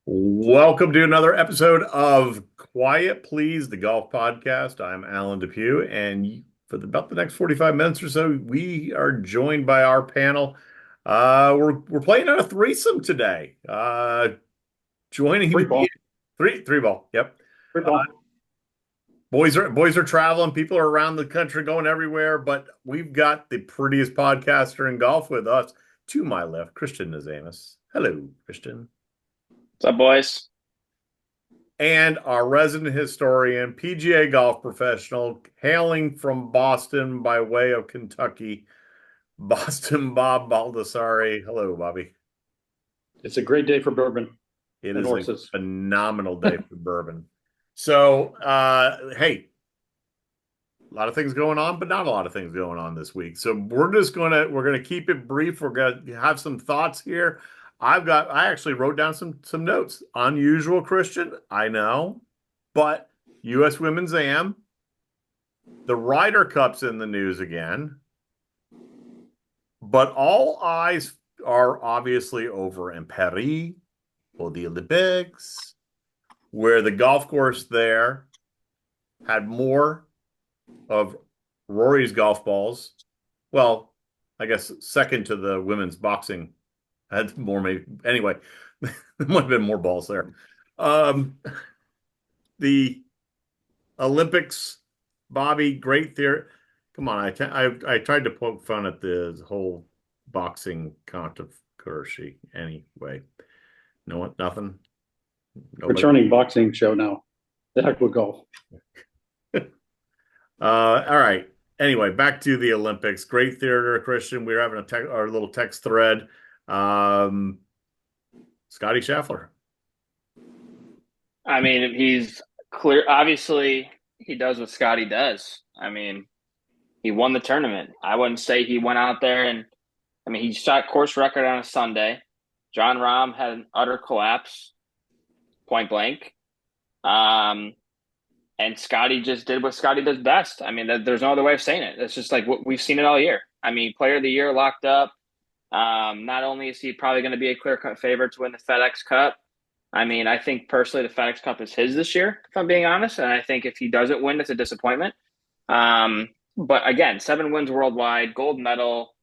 Welcome to another episode of Quiet Please, the golf podcast. I'm Allen DePuy, and for about the next 45 minutes or so, we are joined by our panel. We're playing on a threesome today. Joining Free me, ball. three ball. Yep. Free Uh, ball. boys are traveling. People are around the country, going everywhere. But we've got the prettiest podcaster in golf with us. To my left, Christian Nazamus. Hello, Christian. What's up, boys? And our resident historian, PGA golf professional, hailing from Boston by way of Kentucky, Boston Bob Baldessari. Hello, Bobby. It's a great day for bourbon It and is a horses. phenomenal day for bourbon. So, hey, a lot of things going on, but not a lot of things going on this week. So we're gonna keep it brief. We're gonna have some thoughts here. I actually wrote down some notes. Unusual, Christian, I know, but U.S. Women's Am, the Ryder Cup's in the news again, but all eyes are obviously over in Paris for the Olympics, where the golf course there had more of Rory's golf balls. Well, I guess second to the women's boxing had more, maybe. Anyway, there might have been more balls there. Um, the Olympics, Bobby, great theory. Come on, I tried to poke fun at the whole boxing controversy. Anyway, no what? Nothing. Nobody. Returning boxing show now. The heck with golf. All right. Anyway, back to the Olympics. Great theater, Christian. We were having our little text thread. Um, Scottie Scheffler. I mean, he's clear. Obviously, he does what Scotty does. I mean, he won the tournament. I wouldn't say he went out there and, I mean, he shot course record on a Sunday. John Rahm had an utter collapse, point blank. Um, and Scotty just did what Scotty does best. I mean, there's no other way of saying it. It's just like we've seen it all year. I mean, player of the year locked up. Not only is he probably going to be a clear-cut favorite to win the FedEx Cup, I mean, I think personally the FedEx Cup is his this year, if I'm being honest. And I think if he doesn't win, it's a disappointment. But again, 7 wins worldwide, gold medal,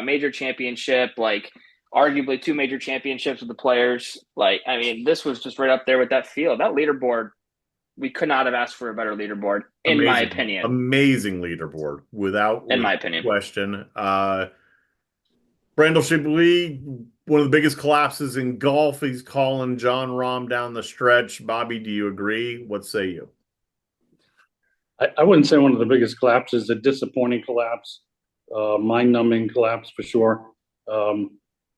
major championship, like arguably 2 major championships with the players. Like, I mean, this was just right up there with that field. That leaderboard, we could not have asked for a better leaderboard, in my Amazing, opinion. amazing leaderboard, without In my opinion. question. Brandel Chablis, one of the biggest collapses in golf. He's calling John Rahm down the stretch. Bobby, do you agree? What say you? I wouldn't say one of the biggest collapses, a disappointing collapse, mind-numbing collapse for sure.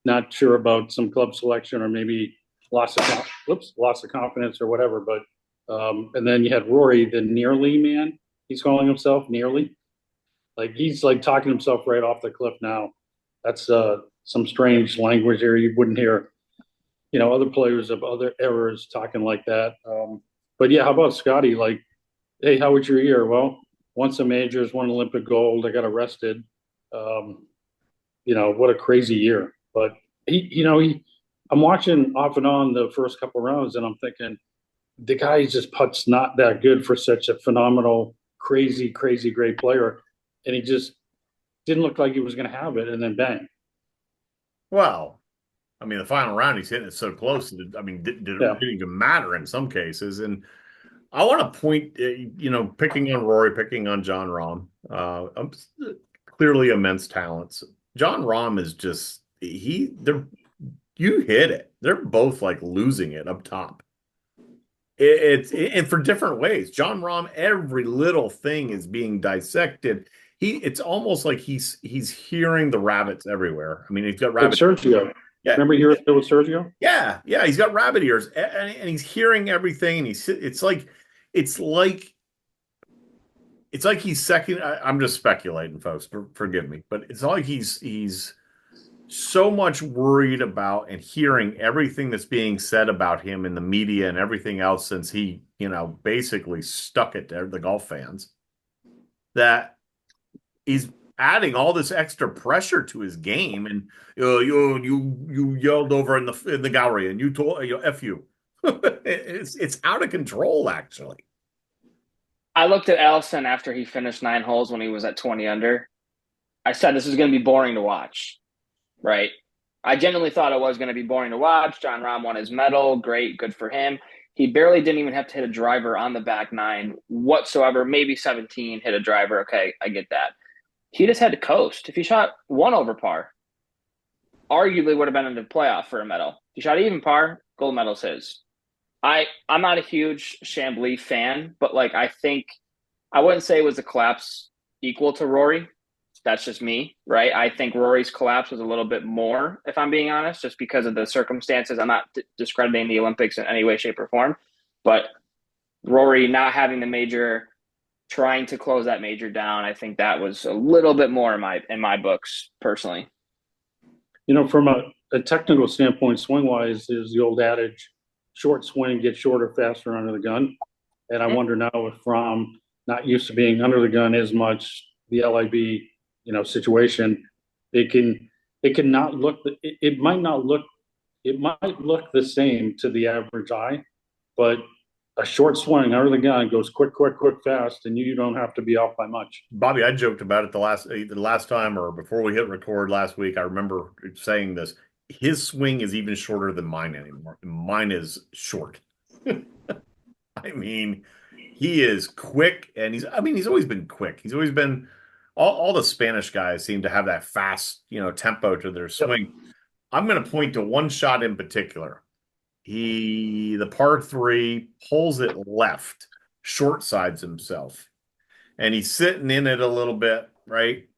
Not sure about some club selection or maybe loss of confidence or whatever. But and then you had Rory, the nearly man. He's calling himself nearly. Like he's like talking himself right off the cliff now. That's some strange language here you wouldn't hear, other players of other eras talking like that. But yeah, how about Scotty? Like, hey, how was your year? Well, won some majors, won Olympic gold. I got arrested. What a crazy year. But I'm watching off and on the first couple of rounds, and I'm thinking the guy just putt's not that good for such a phenomenal, crazy, crazy great player, and he just didn't look like he was going to have it, and then bang. Well, I mean, the final round, he's hitting it so close. I mean, did it Yeah. didn't even matter in some cases? And I want to point, picking on Rory, picking on John Rahm, clearly immense talents. John Rahm is just you hit it. They're both like losing it up top. And for different ways. John Rahm, every little thing is being dissected. It's almost like he's hearing the rabbits everywhere. I mean, he's got Like rabbit. Sergio. Yeah, Remember you were with Sergio? yeah. He's got rabbit ears, and he's hearing everything. And it's like he's second. I'm just speculating, folks. Forgive me, but it's like he's so much worried about and hearing everything that's being said about him in the media and everything else since he, basically stuck it to the golf fans, that he's adding all this extra pressure to his game. And you yelled over in the gallery and you told F you. It's out of control, actually. I looked at Allison after he finished 9 holes when he was at 20 under. I said this is going to be boring to watch, right? I genuinely thought it was going to be boring to watch. Jon Rahm won his medal. Great, good for him. He barely didn't even have to hit a driver on the back nine whatsoever. Maybe 17, hit a driver. Okay, I get that. He just had to coast. If he shot one over par, arguably would have been in the playoff for a medal. If he shot even par, gold medal's his. I'm not a huge Chambly fan, but like I think I wouldn't say it was a collapse equal to Rory. That's just me, right? I think Rory's collapse was a little bit more, if I'm being honest, just because of the circumstances. I'm not discrediting the Olympics in any way, shape, or form, but Rory not having the major, trying to close that major down, I think that was a little bit more in my books personally. From a technical standpoint, swing wise, is the old adage: short swing gets shorter faster under the gun. And I wonder now if Rahm, not used to being under the gun as much, the LIB, situation, it might look the same to the average eye, but a short swing under the gun goes quick, fast, and you don't have to be off by much. Bobby, I joked about it the last time or before we hit record last week. I remember saying this. His swing is even shorter than mine anymore. Mine is short. I mean, he is quick, and he's always been quick. He's always been all the Spanish guys seem to have that fast, tempo to their swing. Yep. I'm going to point to one shot in particular. The par 3 pulls it left, short sides himself, and he's sitting in it a little bit, right?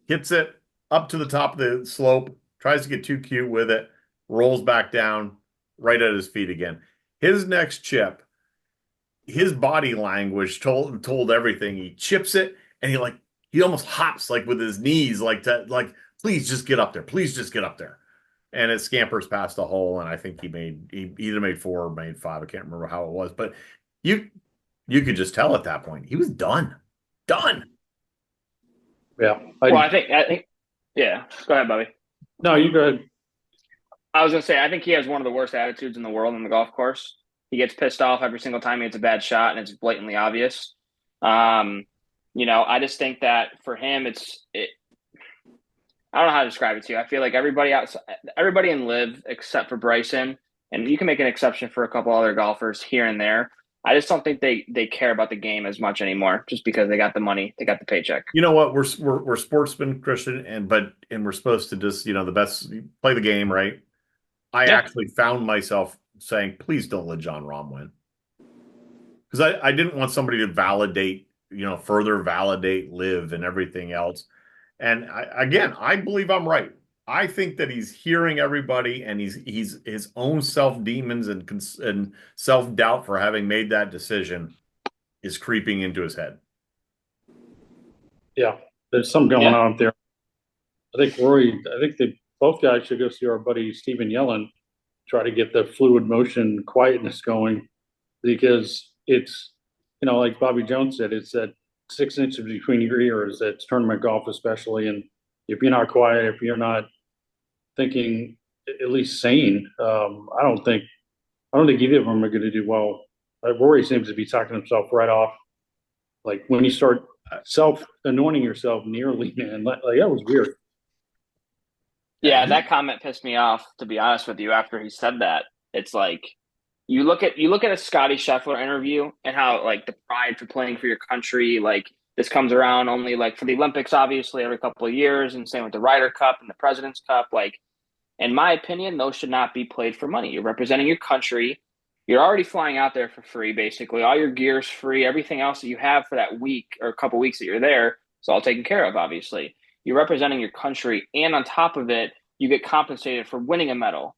Hits it up to the top of the slope, tries to get too cute with it, rolls back down, right at his feet again. His next chip, his body language told everything. He chips it, and he almost hops like with his knees, like please just get up there, please just get up there. And it scampers past the hole, and I think he either made 4 or made 5. I can't remember how it was, but you could just tell at that point he was done. Yeah. I think, yeah. Go ahead, Bobby. No, you go ahead. I was gonna say I think he has one of the worst attitudes in the world on the golf course. He gets pissed off every single time he hits a bad shot, and it's blatantly obvious. I just think that for him, I don't know how to describe it to you. I feel like everybody in LIV except for Bryson, and you can make an exception for a couple other golfers here and there. I just don't think they care about the game as much anymore, just because they got the money, they got the paycheck. You know what? We're sportsmen, Christian, and we're supposed to just the best play the game, right? I actually found myself saying, please don't let Jon Rahm win, because I didn't want somebody to validate, further validate LIV and everything else. And I believe I'm right. I think that he's hearing everybody, and he's his own self-demons and self-doubt for having made that decision is creeping into his head. Yeah, there's something going on there. I think both guys should go see our buddy Stephen Yellen, try to get the fluid motion quietness going, because it's, like Bobby Jones said, it's that 6 inches between your ears. That's tournament golf, especially. And if you're not quiet, if you're not thinking at least sane, I don't think either of them are going to do well. Rory seems to be talking himself right off. Like when you start self-anointing yourself nearly, man, like that was weird. Yeah, that comment pissed me off, to be honest with you. After he said that, it's like you look at a Scottie Scheffler interview and how like the pride for playing for your country, like this comes around only like for the Olympics, obviously every couple of years, and same with the Ryder Cup and the President's Cup. Like, in my opinion, those should not be played for money. You're representing your country. You're already flying out there for free, basically. All your gear's free. Everything else that you have for that week or a couple weeks that you're there is all taken care of, obviously. You're representing your country, and on top of it, you get compensated for winning a medal.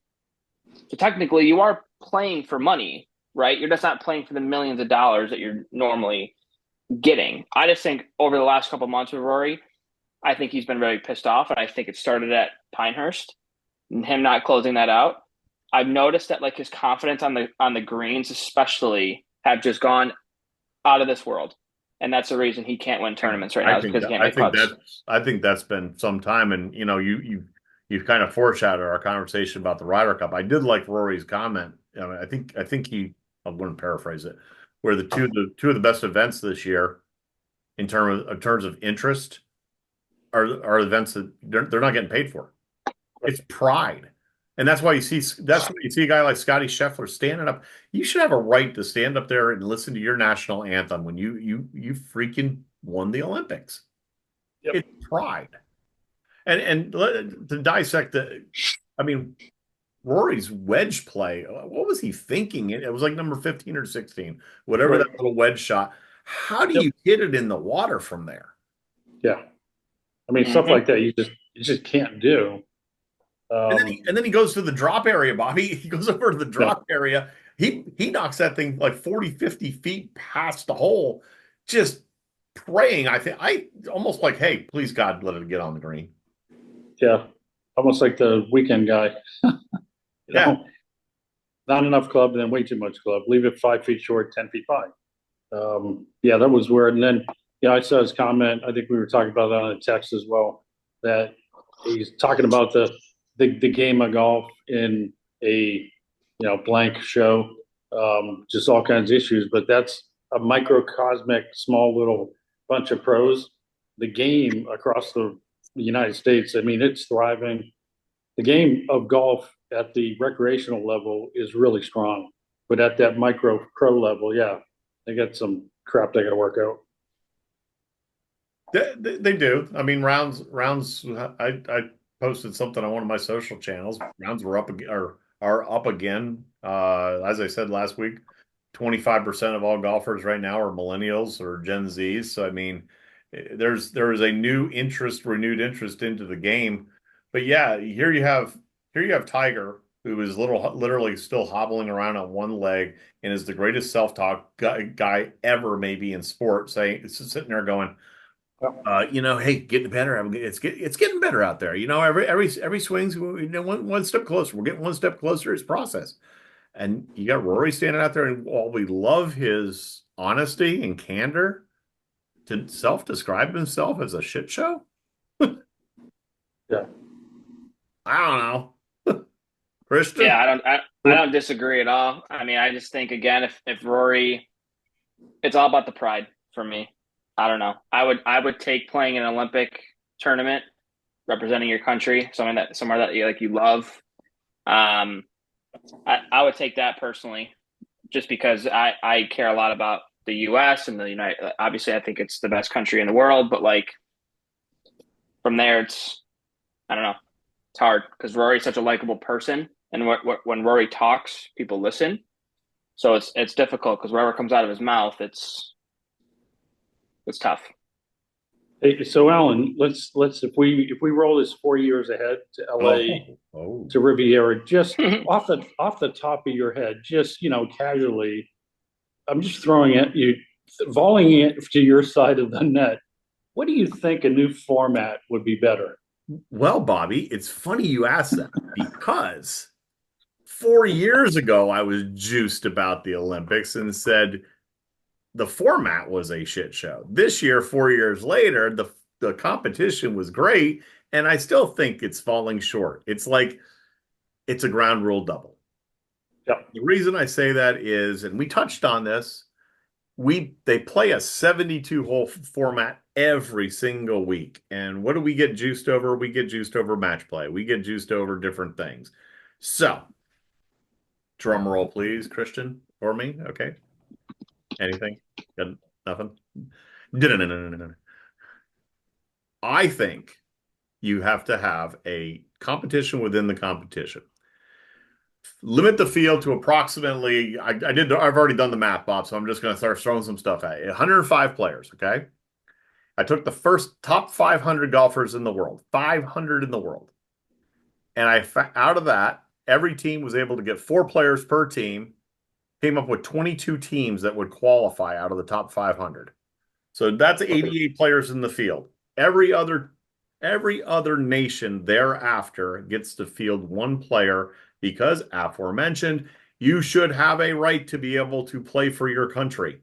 So technically, you are playing for money, right? You're just not playing for the millions of dollars that you're normally getting. I just think over the last couple of months with Rory, I think he's been very pissed off, and I think it started at Pinehurst and him not closing that out. I've noticed that like his confidence on the greens especially have just gone out of this world. And that's the reason he can't win tournaments right now, because he can't make putts. I think that's been some time. And you you've kind of foreshadowed our conversation about the Ryder Cup. I did like Rory's comment. I mean, I think I wouldn't paraphrase it, where the two of the best events this year in terms of interest are events that they're not getting paid for. It's pride. And that's why you see a guy like Scottie Scheffler standing up. You should have a right to stand up there and listen to your national anthem when you freaking won the Olympics. Yep. It's pride. And to dissect I mean, Rory's wedge play, what was he thinking? It was like number 15 or 16, whatever Right. that little wedge shot. How do Yep. you hit it in the water from there? Yeah. I mean, stuff like that you just can't do. And then he goes to the drop area, Bobby. He goes over to the drop area. He knocks that thing like 40, 50 feet past the hole, just praying. I almost like, hey, please God, let it get on the green. Yeah. Almost like the weekend guy. Yeah. Not enough club and then way too much club. Leave it 5 feet short, 10 feet wide. Yeah, that was weird. And then, I saw his comment. I think we were talking about that on the text as well, that he's talking about the game of golf in a, blank show, just all kinds of issues. But that's a microcosmic, small little bunch of pros. The game across the United States, I mean, it's thriving. The game of golf at the recreational level is really strong, but at that micro pro level, yeah, they got some crap they got to work out. They do. I mean, rounds. I posted something on one of my social channels. Rounds were up again, or are up again. As I said last week, 25% of all golfers right now are millennials or Gen Zs. So I mean, there is a renewed interest into the game. But yeah, here you have Tiger, who is literally still hobbling around on one leg and is the greatest self-talk guy ever, maybe in sport, sitting there going, hey, getting better. It's getting better out there. Every swing's one step closer. We're getting one step closer. It's process. And you got Rory standing out there, and while we love his honesty and candor to self-describe himself as a shit show, Yeah, I don't know, Christian. Yeah, I don't disagree at all. I mean, I just think again, if Rory, it's all about the pride for me. I don't know. I would take playing an Olympic tournament, representing your country, somewhere that you love. I would take that personally, just because I care a lot about the U.S. and the United. Obviously, I think it's the best country in the world, but from there, I don't know. It's hard because Rory's such a likable person, and when Rory talks, people listen. So it's difficult because whatever comes out of his mouth, it's tough. Hey, so Alan, let's if we roll this 4 years ahead to LA, to Riviera, just off the top of your head, just casually, I'm just throwing at you, volleying it to your side of the net. What do you think a new format would be better? Well, Bobby, it's funny you asked that because 4 years ago I was juiced about the Olympics and said the format was a shit show. This year, 4 years later, the competition was great, and I still think it's falling short. It's like it's a ground rule double. Yep. The reason I say that is, and we touched on this, they play a 72 hole format every single week. And what do we get juiced over? We get juiced over match play. We get juiced over different things. So, drum roll, please, Christian, or me. Okay. Anything? Good. Nothing? No. I think you have to have a competition within the competition. Limit the field to approximately, I've already done the math, Bob, so I'm just going to start throwing some stuff at you. 105 players, okay? I took the first top 500 golfers in the world, 500 in the world. And out of that, every team was able to get 4 players per team, came up with 22 teams that would qualify out of the top 500. So that's 88 players in the field. Every other nation thereafter gets to field 1 player because, aforementioned, you should have a right to be able to play for your country.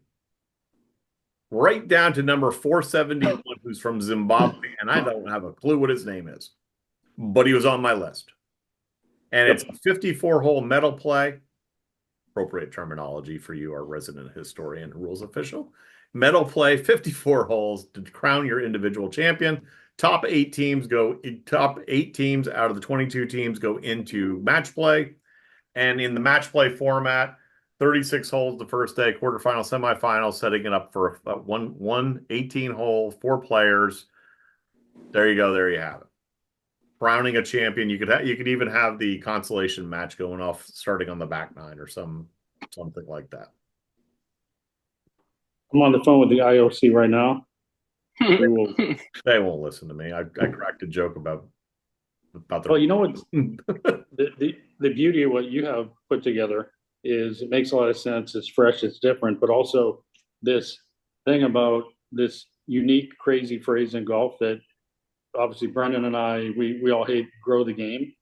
Right down to number 471, who's from Zimbabwe, and I don't have a clue what his name is. but he was on my list. And it's a 54-hole medal play. Appropriate terminology for you, our resident historian and rules official. Medal play, 54 holes to crown your individual champion. Top 8 teams out of the 22 teams go into match play. And in the match play format, 36 holes the first day, quarterfinal, semifinal, setting it up for one 18-hole, 4 players. There you go. There you have it. Crowning a champion. You could even have the consolation match going off starting on the back 9 or something like that. I'm on the phone with the IOC right now. They won't listen to me. I cracked a joke about their. Well, you know what? the beauty of what you have put together is it makes a lot of sense. It's fresh, it's different, but also this thing about this unique, crazy phrase in golf that obviously Brendan and I, we all hate, grow the game.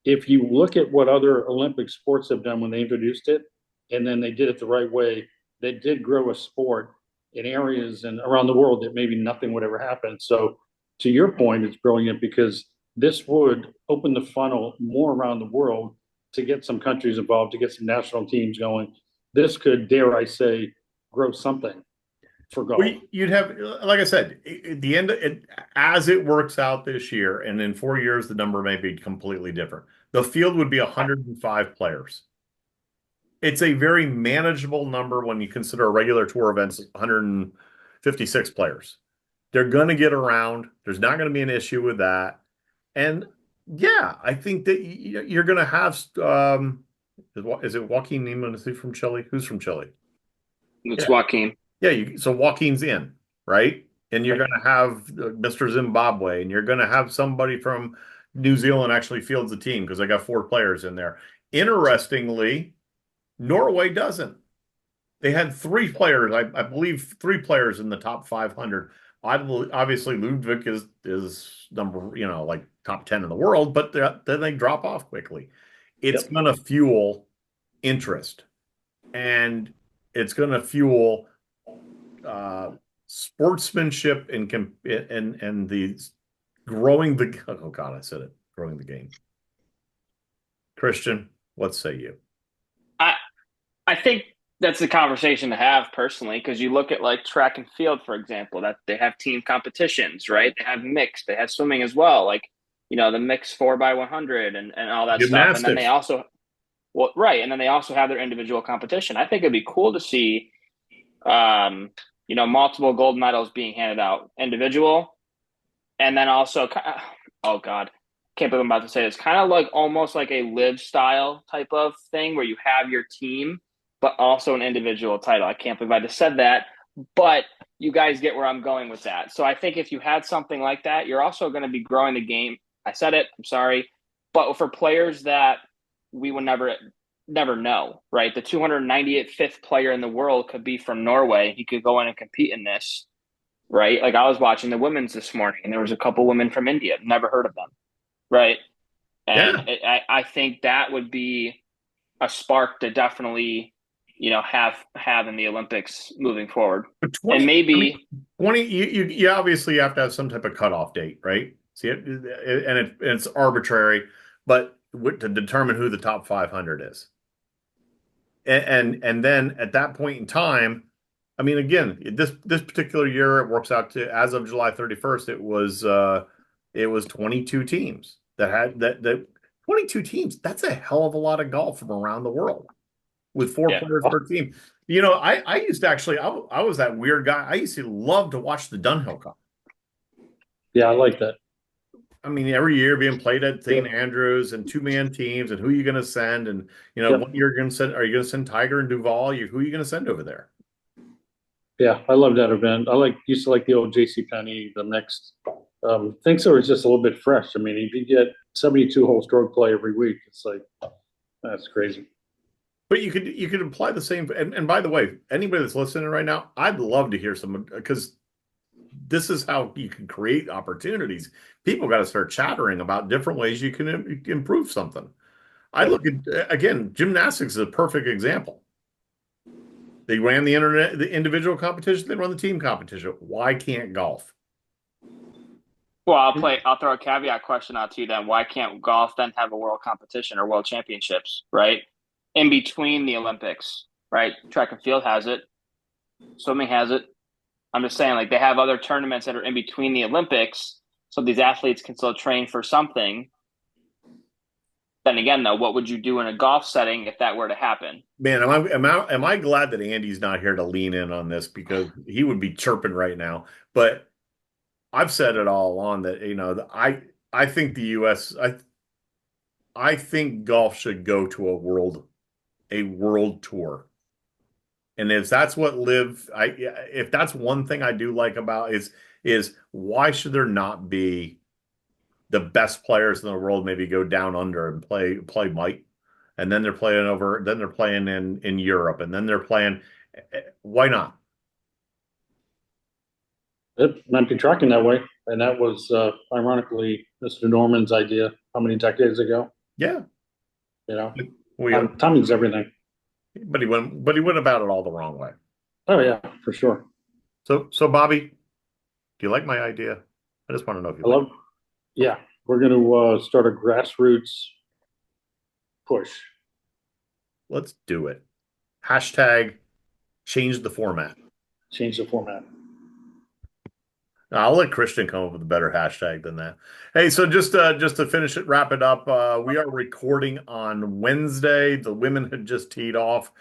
If you look at what other Olympic sports have done when they introduced it, and then they did it the right way, they did grow a sport in areas and around the world that maybe nothing would ever happen. So to your point, it's brilliant because this would open the funnel more around the world to get some countries involved, to get some national teams going. This could, dare I say, grow something for golf. You'd have, like I said, at the end, as it works out this year, and in 4 years, the number may be completely different. The field would be 105 players. It's a very manageable number when you consider a regular tour event's 156 players. They're going to get around. There's not going to be an issue with that. And yeah, I think that you're going to have, is it Joaquin Neiman? Is he from Chile? Who's from Chile? It's Joaquin. Yeah, so Joaquin's in, right? And you're going to have Mr. Zimbabwe, and you're going to have somebody from New Zealand actually fields the team because they got 4 players in there. Interestingly, Norway doesn't. They had 3 players, I believe 3 players in the top 500. Obviously, Ludwig is number, like top 10 in the world, but then they drop off quickly. It's going to fuel interest, and it's going to fuel sportsmanship and the growing the growing the game. Christian, what say you? I think that's the conversation to have personally, because you look at like track and field, for example, that they have team competitions, right? They have mixed, they have swimming as well, like the mixed 4x100 and all that Gymnastics. stuff. And then they also, and then they also have their individual competition. I think it'd be cool to see multiple gold medals being handed out individual. And then also, oh God, can't believe I'm about to say this, kind of like almost like a live style type of thing where you have your team, but also an individual title. I can't believe I just said that, but you guys get where I'm going with that. So I think if you had something like that, you're also going to be growing the game. I said it, I'm sorry. But for players that we would never know, right? The 295th player in the world could be from Norway. He could go in and compete in this, right? Like I was watching the women's this morning, and there was a couple women from India. Never heard of them, right? And I think that would be a spark to definitely, have in the Olympics moving forward. 20, and maybe 20. You obviously have to have some type of cutoff date, right? See, it's arbitrary, but to determine who the top 500 is. And then at that point in time, I mean, again, this particular year, it works out to, as of July 31st, it was 22 teams that had that 22 teams. That's a hell of a lot of golf from around the world with 4 players per team. I used to actually, I was that weird guy. I used to love to watch the Dunhill Cup. Yeah, I like that. I mean, every year being played at St. Andrews and 2-man teams, and who are you going to send? And what you're going to send? Are you going to send Tiger and Duval? Who are you going to send over there? Yeah, I love that event. Used to like the old JCPenney, the next. Things that was just a little bit fresh. I mean, if you get 72-hole stroke play every week, it's like that's crazy. But you could apply the same. And by the way, anybody that's listening right now, I'd love to hear some, because this is how you can create opportunities. People got to start chattering about different ways you can improve something. I look at, again, gymnastics is a perfect example. They ran the individual competition. They run the team competition. Why can't golf? Well, I'll throw a caveat question out to you then. Why can't golf then have a world competition or world championships, right? In between the Olympics, right? Track and field has it, swimming has it. I'm just saying, like, they have other tournaments that are in between the Olympics, so these athletes can still train for something. Then again, though, what would you do in a golf setting if that were to happen? Man, am I glad that Andy's not here to lean in on this because he would be chirping right now. But I've said it all along that I think the U.S. I think golf should go to a world tour. And if that's what live, if that's one thing I do like about is why should there not be the best players in the world maybe go down under and play Mike, and then they're playing in Europe, and then they're playing. Why not? It might be tracking that way. And that was, ironically, Mr. Norman's idea how many decades ago? Yeah, You know, we timing's everything. but he went about it all the wrong way. Oh, yeah, for sure. So Bobby, do you like my idea? I just want to know if you I love, yeah, we're going to start a grassroots push. Let's do it. Hashtag change the format. Change the format. I'll let Christian come up with a better hashtag than that. Hey, so just to finish it, wrap it up. We are recording on Wednesday. The women had just teed off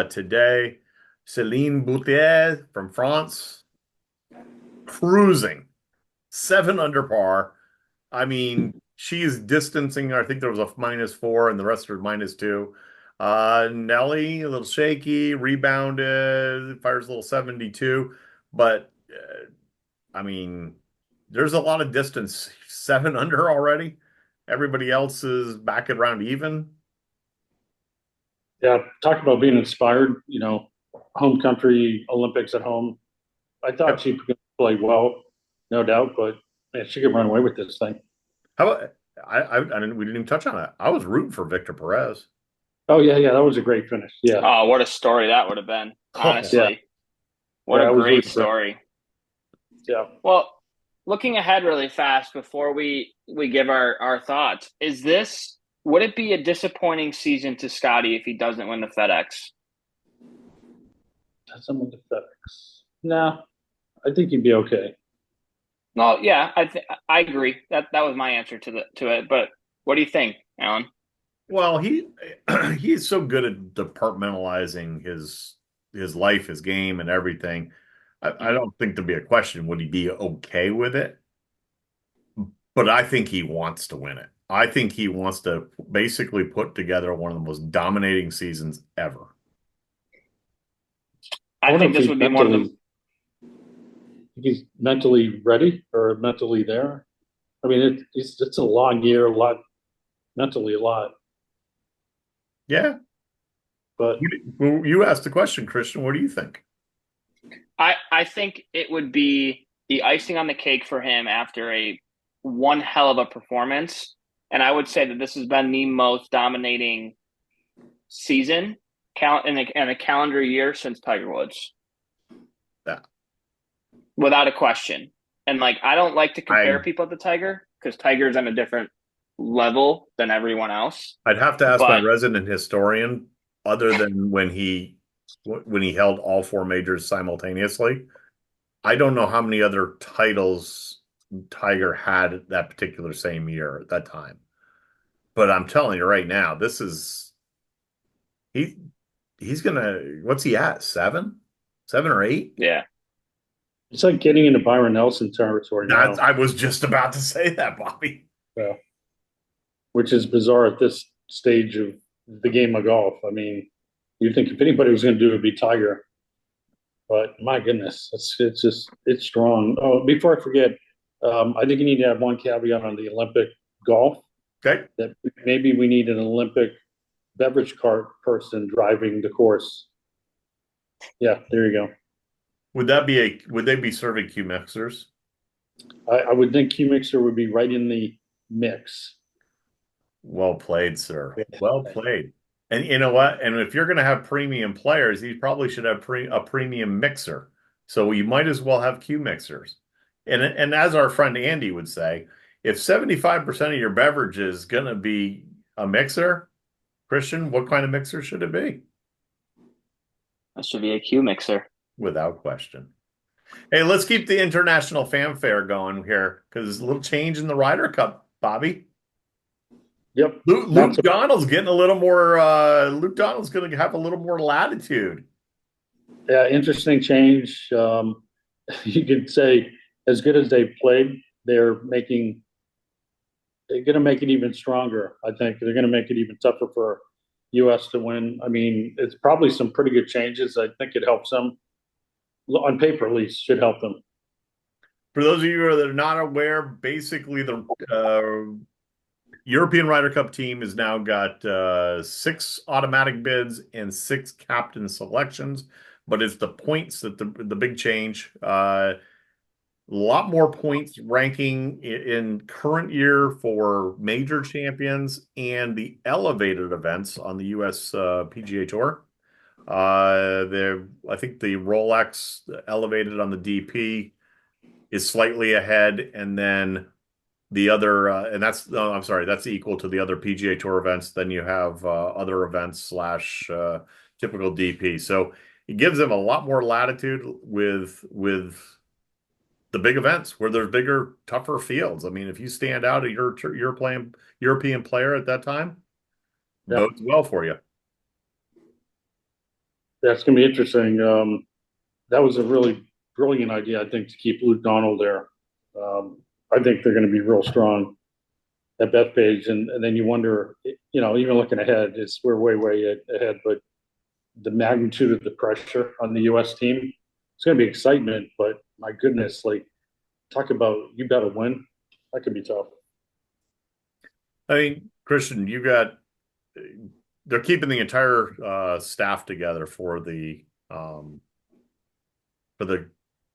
today. Céline Boutier from France, cruising 7 under par. I mean, she's distancing. I think there was a -4, and the rest are -2. Nelly, a little shaky, rebounded, fires a little 72, but. I mean, there's a lot of distance. 7 under already. Everybody else is back at around even. Yeah, talk about being inspired, home country, Olympics at home. I thought she could play well, no doubt, but man, she could run away with this thing. How about I didn't we didn't even touch on it. I was rooting for Victor Perez. Oh, yeah, yeah, that was a great finish. Yeah. Oh, what a story that would have been. Honestly, Yeah. what Yeah, a I was great rooting for it. story. Yeah. Well, looking ahead really fast before we give our thoughts, would it be a disappointing season to Scottie if he doesn't win the FedEx? Someone to FedEx. No, I think he'd be okay. No, yeah, I agree. That was my answer to it. But what do you think, Alan? Well, he's so good at departmentalizing his life, his game, and everything. I don't think there'd be a question. Would he be okay with it? But I think he wants to win it. I think he wants to basically put together one of the most dominating seasons ever. I think this would be one of the. He's mentally ready or mentally there. I mean, it's a long year, mentally a lot. Yeah. But you asked the question, Christian. What do you think? I think it would be the icing on the cake for him after one hell of a performance. And I would say that this has been the most dominating season in a calendar year since Tiger Woods. Yeah. Without a question. And I don't like to compare people to Tiger because Tiger's on a different level than everyone else. I'd have to ask my resident historian, other than when he held all 4 majors simultaneously. I don't know how many other titles Tiger had that particular same year at that time. But I'm telling you right now, he's gonna, what's he at? 7 or 8? Yeah. It's like getting into Byron Nelson territory now. I was just about to say that, Bobby. Yeah. Which is bizarre at this stage of the game of golf. I mean, you'd think if anybody was going to do it, it'd be Tiger. But my goodness, it's strong. Oh, before I forget, I think you need to have one caveat on the Olympic golf. Okay. That maybe we need an Olympic beverage cart person driving the course. Yeah, there you go. Would they be serving Q mixers? I would think Q mixer would be right in the mix. Well played, sir. Well played. And you know what? And if you're going to have premium players, you probably should have a premium mixer. So you might as well have Q mixers. And as our friend Andy would say, if 75% of your beverage is going to be a mixer, Christian, what kind of mixer should it be? That should be a Q mixer. Without question. Hey, let's keep the international fanfare going here because there's a little change in the Ryder Cup, Bobby. Yep. Luke Donald's getting a little more. Luke Donald's going to have a little more latitude. Yeah, interesting change. You could say as good as they've played, they're going to make it even stronger. I think they're going to make it even tougher for U.S. to win. I mean, it's probably some pretty good changes. I think it helps them on paper, at least, should help them. For those of you that are not aware, basically the European Ryder Cup team has now got 6 automatic bids and 6 captain selections, but it's the points that the big change. A lot more points ranking in current year for major champions and the elevated events on the U.S. PGA Tour. I think the Rolex elevated on the DP is slightly ahead, and then the other, and that's, no, I'm sorry, that's equal to the other PGA Tour events. Then you have other events slash typical DP. So it gives them a lot more latitude with the big events where there's bigger, tougher fields. I mean, if you stand out, you're playing European player at that time, Yeah. bodes well for you. That's going to be interesting. That was a really brilliant idea, I think, to keep Luke Donald there. I think they're going to be real strong at Bethpage, and then you wonder, even looking ahead, we're way ahead, but the magnitude of the pressure on the U.S. team, it's going to be excitement, but my goodness, like talk about you got to win. That could be tough. I mean, Christian, they're keeping the entire staff together for the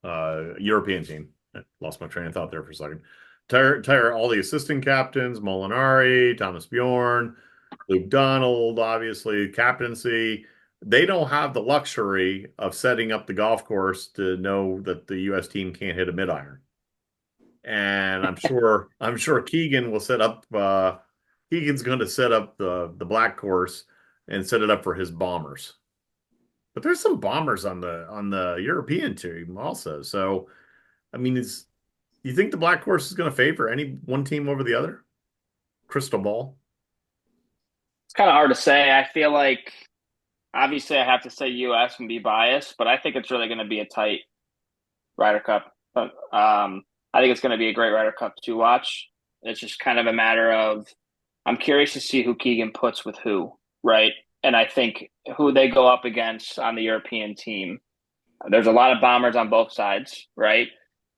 European team. I lost my train of thought there for a second. Tire all the assistant captains, Molinari, Thomas Bjorn, Luke Donald, obviously, captaincy. They don't have the luxury of setting up the golf course to know that the U.S. team can't hit a mid iron. And I'm sure Keegan will set up. Keegan's going to set up the black course and set it up for his bombers. But there's some bombers on the European team also. So, I mean, you think the black course is going to favor any one team over the other? Crystal ball. It's kind of hard to say. I feel like obviously I have to say US and be biased, but I think it's really going to be a tight Ryder Cup. But I think it's going to be a great Ryder Cup to watch. It's just kind of a matter of I'm curious to see who Keegan puts with who, right? And I think who they go up against on the European team. There's a lot of bombers on both sides, right?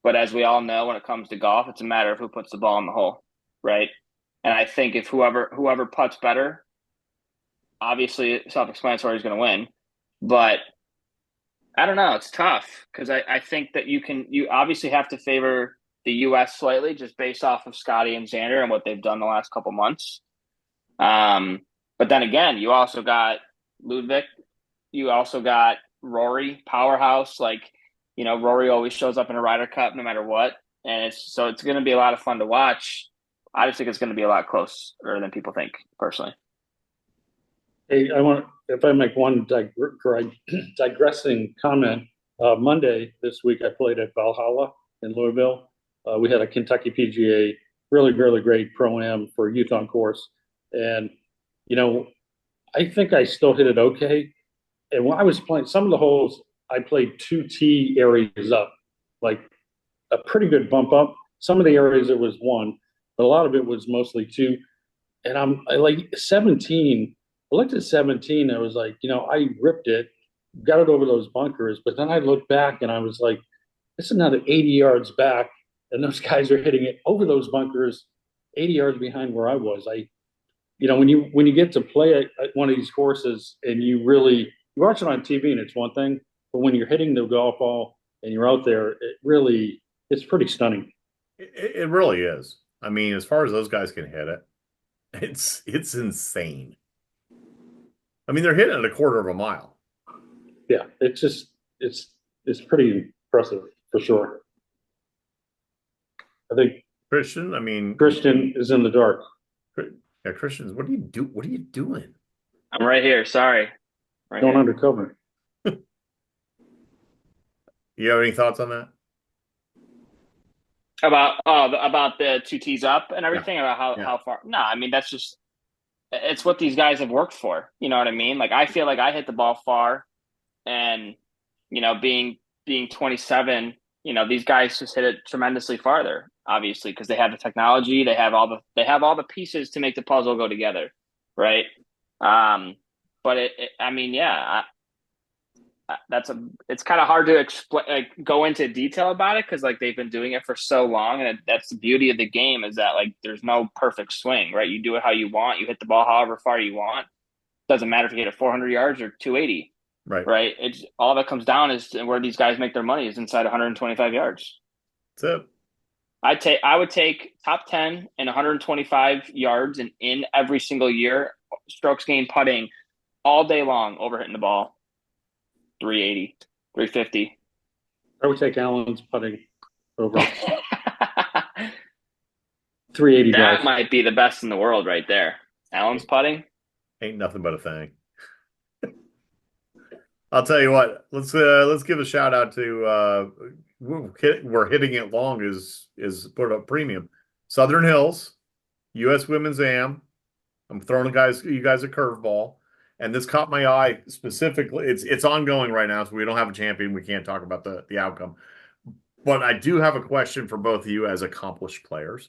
But as we all know, when it comes to golf, it's a matter of who puts the ball in the hole, right? And I think if whoever putts better, obviously self-explanatory is going to win. But I don't know. It's tough because I think that you obviously have to favor the U.S. slightly just based off of Scottie and Xander and what they've done the last couple months. But then again, you also got Ludwig, you also got Rory, powerhouse. Rory always shows up in a Ryder Cup no matter what, and it's going to be a lot of fun to watch. I just think it's going to be a lot closer than people think, personally. Hey, if I make one digressing comment. Monday this week, I played at Valhalla in Louisville. We had a Kentucky PGA, really, really great pro-am for youth on course. And, I think I still hit it okay. And when I was playing some of the holes, I played 2 tee areas up, like a pretty good bump up. Some of the areas it was 1, but a lot of it was mostly 2. And I like 17. I looked at 17. I was like, I ripped it, got it over those bunkers. But then I looked back and I was like, this is another 80 yards back. And those guys are hitting it over those bunkers, 80 yards behind where I was. When you get to play at one of these courses and you watch it on TV and it's one thing, but when you're hitting the golf ball and you're out there, it's pretty stunning. It really is. I mean, as far as those guys can hit it, it's insane. I mean, they're hitting it a quarter of a mile. Yeah, it's pretty impressive for sure. I think Christian, I mean, Christian is in the dark. yeah, Christians, what do you do? What are you doing? I'm right here. Sorry. Right Going here. undercover. You have any thoughts on that? About the two tees up and Yeah, everything, about yeah. how far. No, I mean, that's just it's what these guys have worked for. You know what I mean? Like, I feel like I hit the ball far, and being 27, these guys just hit it tremendously farther. Obviously, because they have the technology, they have all the pieces to make the puzzle go together, right? Um, but I mean, yeah, it's kind of hard to explain, like, go into detail about it, because like they've been doing it for so long, and that's the beauty of the game, is that like there's no perfect swing, right? You do it how you want, you hit the ball however far you want. Doesn't matter if you hit it 400 yards or 280, Right. right? It's all that comes down is where these guys make their money is inside 125 yards. That's it. I would take top 10 and 125 yards and in every single year, strokes gained putting all day long over hitting the ball. 380, 350. I would take Allen's putting over 380 That drive. might be the best in the world right there. Allen's putting. Ain't nothing but a thing. I'll tell you what. Let's give a shout out to we're hitting it long is put up premium. Southern Hills, U.S. Women's Am. I'm throwing you guys a curveball, and this caught my eye specifically. It's ongoing right now, so we don't have a champion. We can't talk about the outcome. But I do have a question for both of you as accomplished players.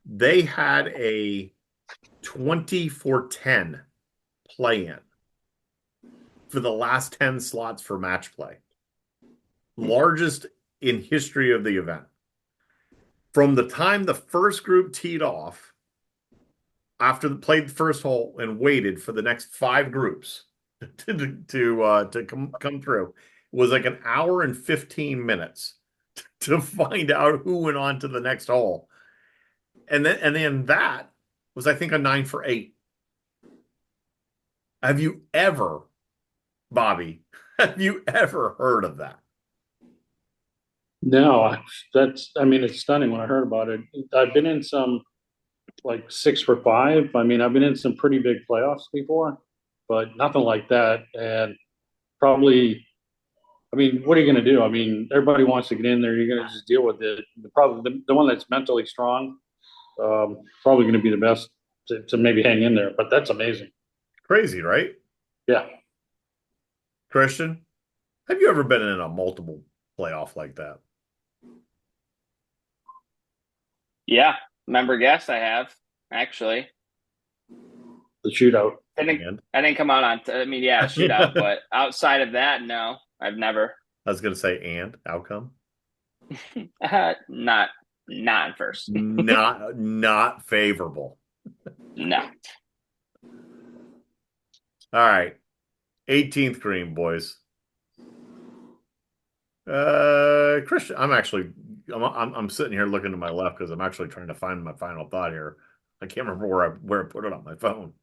They had a 20-for-10 play-in for the last 10 slots for match play. Largest in history of the event. From the time the first group teed off, after they played the first hole and waited for the next 5 groups to come through, was like an hour and 15 minutes to find out who went on to the next hole. And then that was, I think, a 9-for-8. Have you ever, Bobby, have you ever heard of that? No, I mean, it's stunning when I heard about it. I've been in some like 6-for-5. I mean, I've been in some pretty big playoffs before, but nothing like that. And probably, I mean, what are you going to do? I mean, everybody wants to get in there. You're going to just deal with it. The one that's mentally strong, probably going to be the best to maybe hang in there. But that's amazing. Crazy, right? Yeah. Christian, have you ever been in a multiple playoff like that? Yeah, member guest I have, actually. The shootout. I didn't come out on. I mean, yeah, shootout, but outside of that, no, I've never. I was going to say, and outcome? Not in first. Not favorable. No. All right. 18th green, boys. Christian, I'm sitting here looking to my left because I'm actually trying to find my final thought here. I can't remember where I put it on my phone.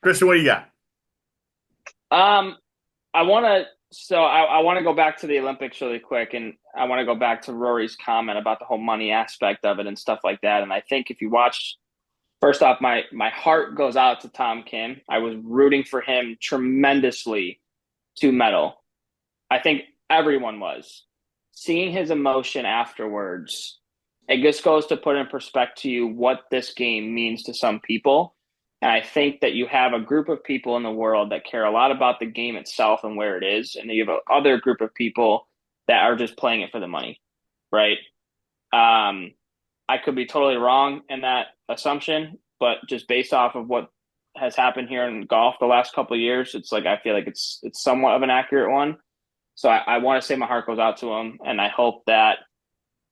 Christian, what do you got? I want to go back to the Olympics really quick, and I want to go back to Rory's comment about the whole money aspect of it and stuff like that. And I think if you watch, first off, my heart goes out to Tom Kim. I was rooting for him tremendously to medal. I think everyone was. Seeing his emotion afterwards, it just goes to put in perspective to you what this game means to some people. And I think that you have a group of people in the world that care a lot about the game itself and where it is. And then you have another group of people that are just playing it for the money, right? I could be totally wrong in that assumption, but just based off of what has happened here in golf the last couple of years, it's like I feel like it's somewhat of an accurate one. So I want to say my heart goes out to him, and I hope that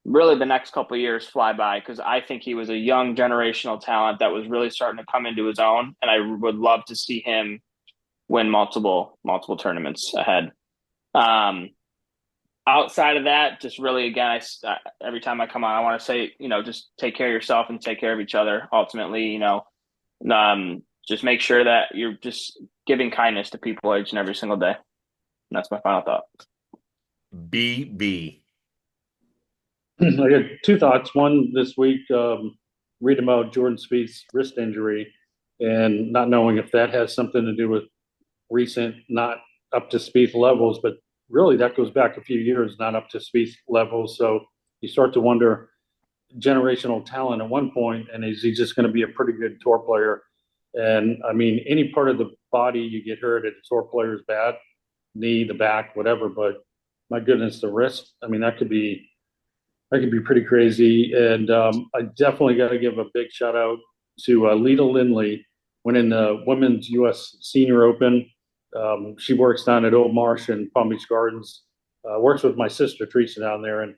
really the next couple of years fly by, because I think he was a young generational talent that was really starting to come into his own, and I would love to see him win multiple tournaments ahead. Outside of that, just really, again, every time I come on, I want to say, just take care of yourself and take care of each other. Ultimately, just make sure that you're just giving kindness to people each and every single day. And that's my final thought. BB. I got two thoughts. One this week, read about Jordan Spieth's wrist injury and not knowing if that has something to do with recent, not up to Spieth levels, but really that goes back a few years, not up to Spieth levels. So you start to wonder generational talent at one point, and is he just going to be a pretty good tour player? And I mean, any part of the body you get hurt at a tour player is bad, knee, the back, whatever. But my goodness, the wrist. I mean, that could be pretty crazy. And I definitely got to give a big shout out to Lita Lindley, winning the Women's U.S. Senior Open. She works down at Old Marsh in Palm Beach Gardens. Works with my sister Teresa down there, and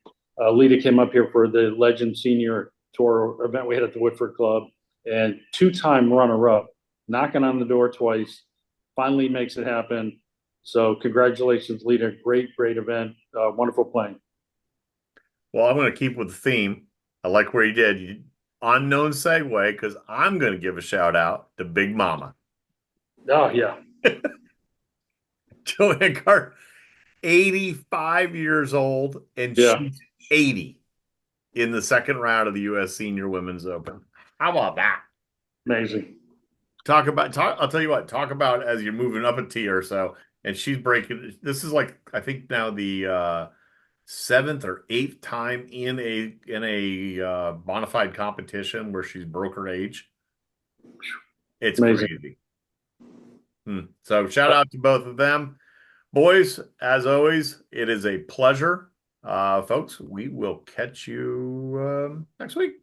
Lita came up here for the Legend Senior Tour event we had at the Woodford Club, and two-time runner-up, knocking on the door twice, finally makes it happen. So congratulations, Lita! Great, great event. Wonderful playing. Well, I'm going to keep with the theme. I like where you did. Unknown segue, because I'm going to give a shout out to Big Mama. Oh yeah, Joanne Carter, 85 years old, and yeah, she's 80 in the second round of the U.S. Senior Women's Open. How about that? amazing. I'll tell you what, talk about as you're moving up a tier. So, and she's breaking, this is like, I think now the seventh or eighth time in a bona fide competition where she's broke her age. It's Amazing. crazy. So shout out to both of them. Boys, as always, it is a pleasure. Folks, we will catch you next week.